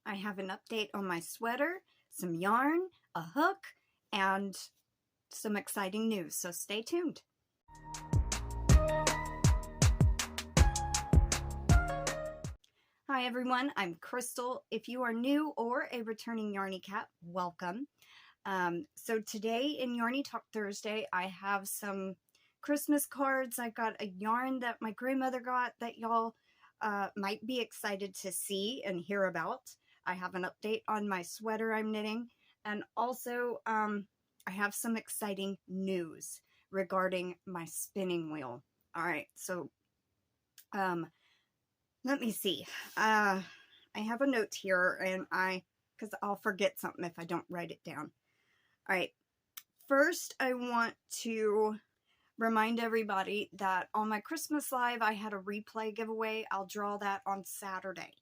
I have an update on my sweater, some yarn, a hook, and some exciting news, so stay tuned. Hi everyone, I'm Crystal. If you are new or a returning Yarny Cat, welcome. So today in Yarny Talk Thursday, I have some Christmas cards. I got a yarn that my grandmother got that y'all might be excited to see and hear about. I have an update on my sweater I'm knitting, and also I have some exciting news regarding my spinning wheel. All right, so let me see. I have a note here, and because I'll forget something if I don't write it down. All right, first I want to remind everybody that on my Christmas Live, I had a replay giveaway. I'll draw that on Saturday.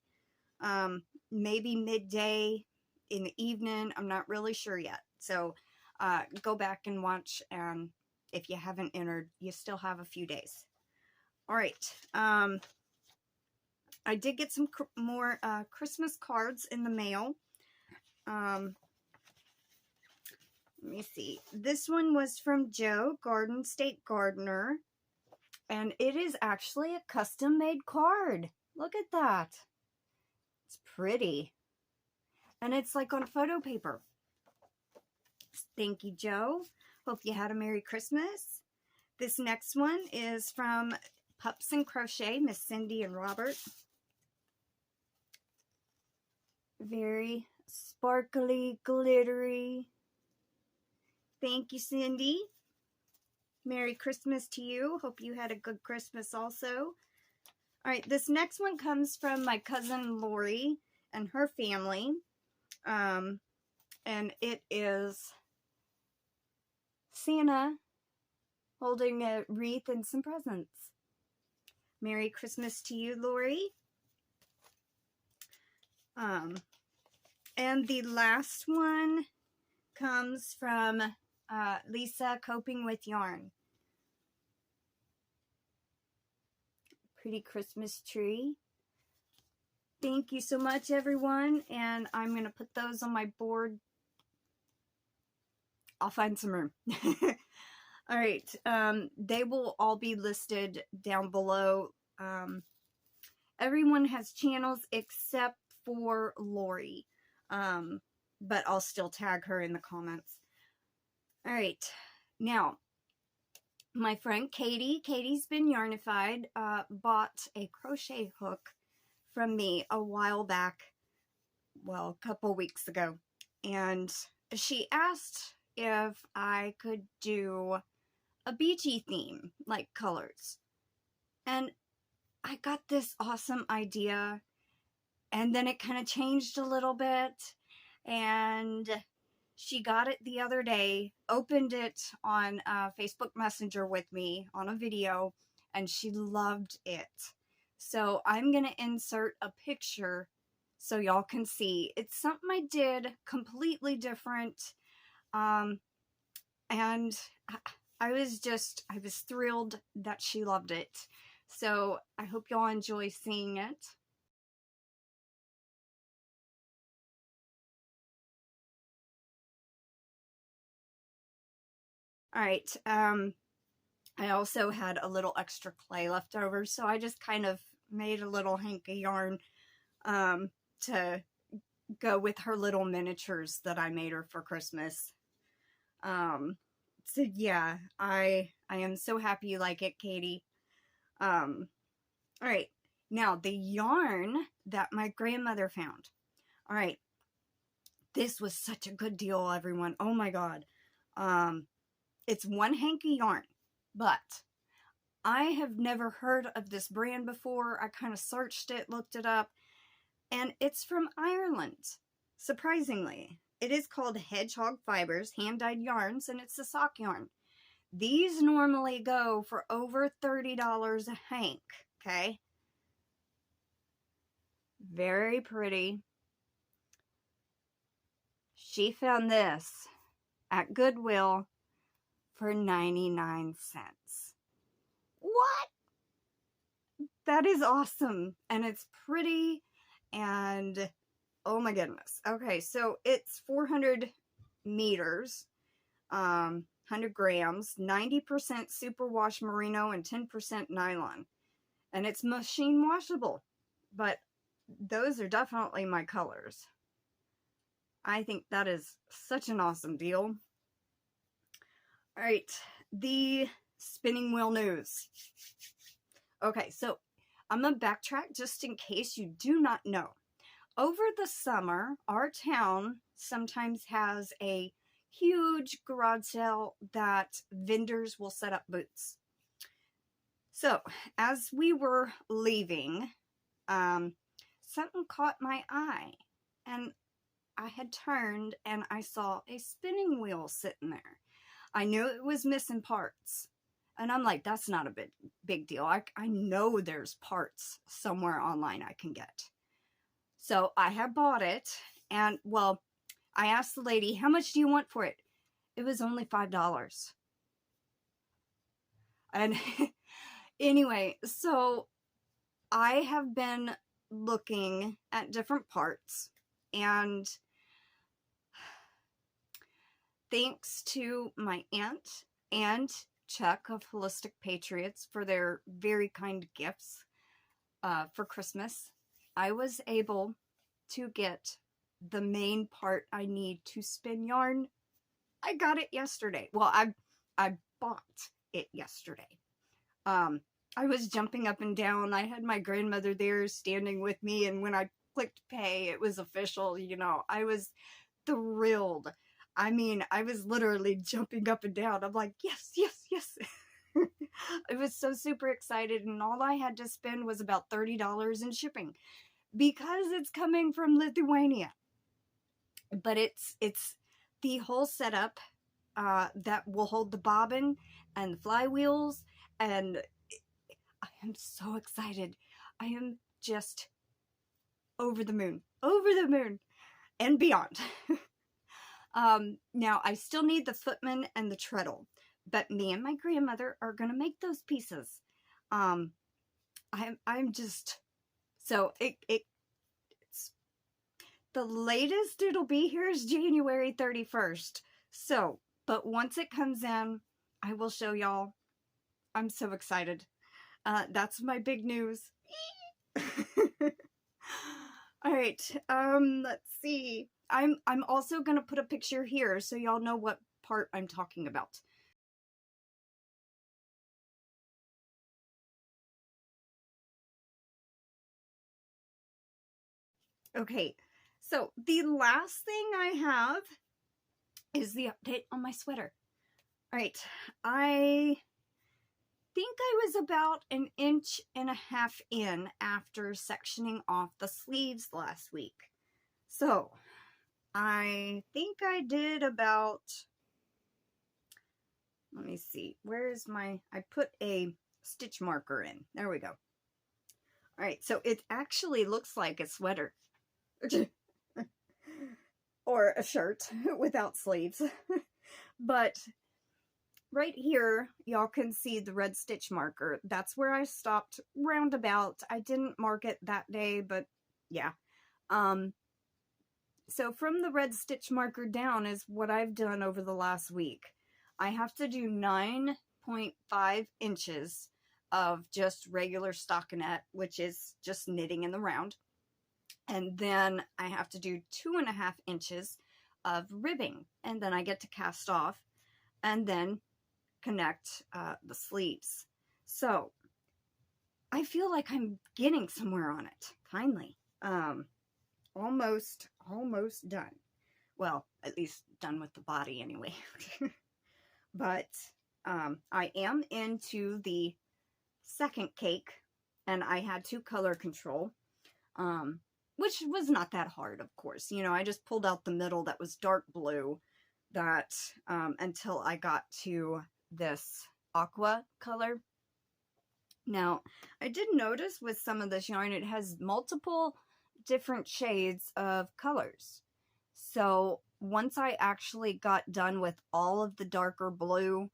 Maybe midday in the evening. I'm not really sure yet. So go back and watch, and if you haven't entered, you still have a few days. All right. I did get some more Christmas cards in the mail. Let me see. This one was from Joe, Garden State Gardener. And it is actually a custom-made card. Look at that. It's pretty. And it's like on photo paper. Thank you, Joe. Hope you had a Merry Christmas. This next one is from Pups and Crochet, Miss Cindy and Robert. Very sparkly, glittery. Thank you, Cindy. Merry Christmas to you. Hope you had a good Christmas also. All right, this next one comes from my cousin Lori and her family. And it is Santa holding a wreath and some presents. Merry Christmas to you, Lori. And the last one comes from Lisa, Coping with Yarn. Pretty Christmas tree. Thank you so much, everyone. And I'm going to put those on my board. I'll find some room. All right. They will all be listed down below. Everyone has channels except for Lori. But I'll still tag her in the comments. All right. Now, my friend Katie's been Yarnified, bought a crochet hook from me a while back. Well, a couple weeks ago. And she asked if I could do a beachy theme, like colors. And I got this awesome idea. And then it kind of changed a little bit, and she got it the other day, opened it on Facebook Messenger with me on a video, and she loved it. So I'm going to insert a picture so y'all can see. It's something I did completely different, and I was thrilled that she loved it. So I hope y'all enjoy seeing it. All right, I also had a little extra clay left over, so I just kind of made a little hank of yarn to go with her little miniatures that I made her for Christmas. So yeah, I am so happy you like it, Katie. All right, now the yarn that my grandmother found. All right, this was such a good deal, everyone. Oh my God. It's one hanky yarn, but I have never heard of this brand before. I kind of searched it, looked it up, and it's from Ireland, surprisingly. It is called Hedgehog Fibers, hand-dyed yarns, and it's a sock yarn. These normally go for over $30 a hank, okay? Very pretty. She found this at Goodwill for 99 cents. What? That is awesome. And it's pretty, and Oh my goodness. Okay, so it's 400 meters, 100 grams, 90% superwash merino, and 10% nylon. And it's machine washable. But those are definitely my colors. I think that is such an awesome deal. All right, the spinning wheel news. Okay, so I'm going to backtrack just in case you do not know. Over the summer, our town sometimes has a huge garage sale that vendors will set up booths. So, as we were leaving, something caught my eye, and I had turned and I saw a spinning wheel sitting there. I knew it was missing parts, and I'm like, that's not a big deal. I know there's parts somewhere online I can get. So I had bought it, and well, I asked the lady, how much do you want for it? It was only $5. And anyway, so I have been looking at different parts, and thanks to my aunt and Chuck of Holistic Patriots for their very kind gifts for Christmas, I was able to get the main part I need to spin yarn. I got it yesterday. Well, I bought it yesterday. I was jumping up and down. I had my grandmother there standing with me, and when I clicked pay, it was official. You know, I was thrilled. I mean, I was literally jumping up and down. I'm like, yes, yes, yes. I was so super excited, and all I had to spend was about $30 in shipping because it's coming from Lithuania. But it's the whole setup that will hold the bobbin and the flywheels, and I am so excited. I am just over the moon and beyond. Now I still need the footman and the treadle, but me and my grandmother are gonna make those pieces. I'm just so it's the latest it'll be here is January 31st. So, but once it comes in, I will show y'all. I'm so excited. That's my big news. All right. Let's see. I'm also going to put a picture here so y'all know what part I'm talking about. Okay. So the last thing I have is the update on my sweater. All right. I think I was about 1.5 inches in after sectioning off the sleeves last week. So I think I did about, let me see, where's my, I put a stitch marker in. There we go. All right, so it actually looks like a sweater. Or a shirt without sleeves. But right here, y'all can see the red stitch marker. That's where I stopped roundabout. I didn't mark it that day, but yeah. So from the red stitch marker down is what I've done over the last week. I have to do 9.5 inches of just regular stockinette, which is just knitting in the round. And then I have to do 2.5 inches of ribbing. And then I get to cast off and then connect the sleeves. So I feel like I'm getting somewhere on it, finally. Almost done. Well, at least done with the body anyway. But I am into the second cake, and I had to color control, which was not that hard, of course. You know, I just pulled out the middle that was dark blue that until I got to this aqua color. Now, I did notice with some of this yarn, it has multiple different shades of colors. So once I actually got done with all of the darker blue,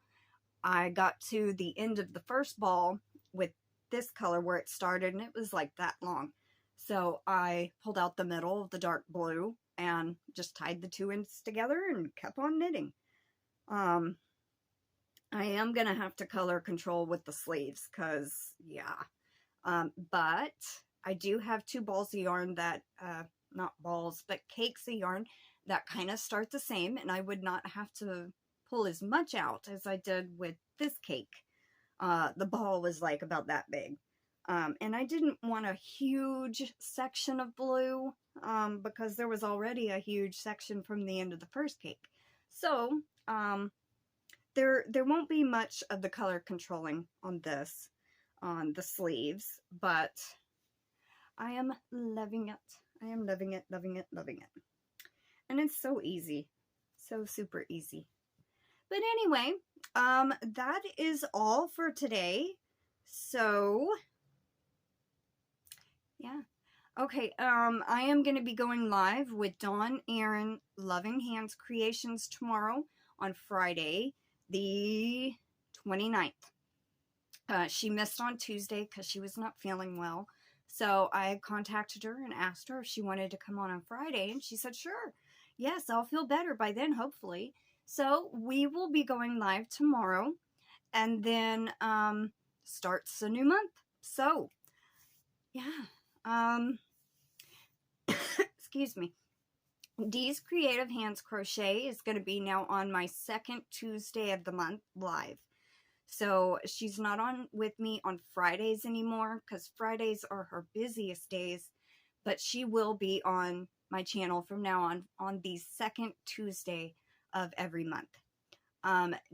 I got to the end of the first ball with this color where it started, and it was like that long. So I pulled out the middle of the dark blue and just tied the 2 ends together and kept on knitting. I am going to have to color control with the sleeves because, yeah. But I do have 2 balls of yarn that, not balls, but cakes of yarn that kind of start the same, and I would not have to pull as much out as I did with this cake. The ball was like about that big. And I didn't want a huge section of blue because there was already a huge section from the end of the first cake. So there won't be much of the color controlling on this, on the sleeves, but I am loving it. I am loving it, loving it, loving it. And it's so easy. So super easy. But anyway, that is all for today. So, yeah. Okay, I am going to be going live with Dawn Aaron Loving Hands Creations tomorrow on Friday, the 29th. She missed on Tuesday because she was not feeling well. So I contacted her and asked her if she wanted to come on Friday, and she said, sure. Yes, I'll feel better by then, hopefully. So we will be going live tomorrow, and then starts a new month. So, yeah. Excuse me. Dee's Creative Hands Crochet is going to be now on my second Tuesday of the month live. So she's not on with me on Fridays anymore because Fridays are her busiest days, but she will be on my channel from now on the second Tuesday of every month.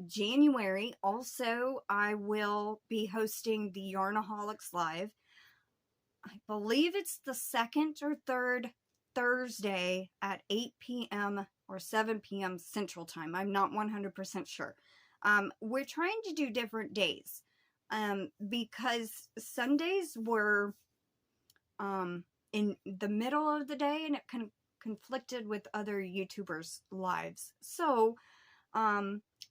January, also, I will be hosting the Yarnaholics Live. I believe it's the second or third Thursday at 8 p.m. or 7 p.m. Central Time. I'm not 100% sure. We're trying to do different days because Sundays were in the middle of the day and it conflicted with other YouTubers' lives. So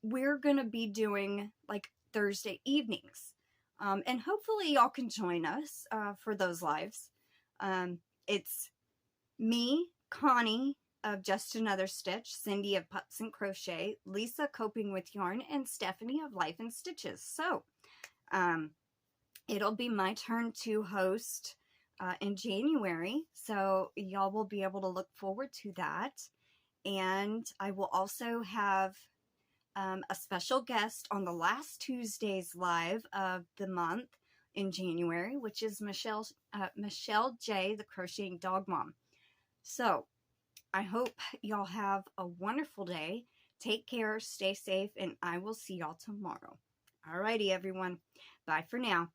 we're going to be doing like Thursday evenings. And hopefully y'all can join us for those lives. It's me, Connie of Just Another Stitch, Cindy of Puts and Crochet, Lisa Coping with Yarn, and Stephanie of Life and Stitches. So, it'll be my turn to host in January, so y'all will be able to look forward to that. And I will also have a special guest on the last Tuesday's live of the month in January, which is Michelle J., the Crocheting Dog Mom. So, I hope y'all have a wonderful day. Take care, stay safe, and I will see y'all tomorrow. Alrighty, everyone. Bye for now.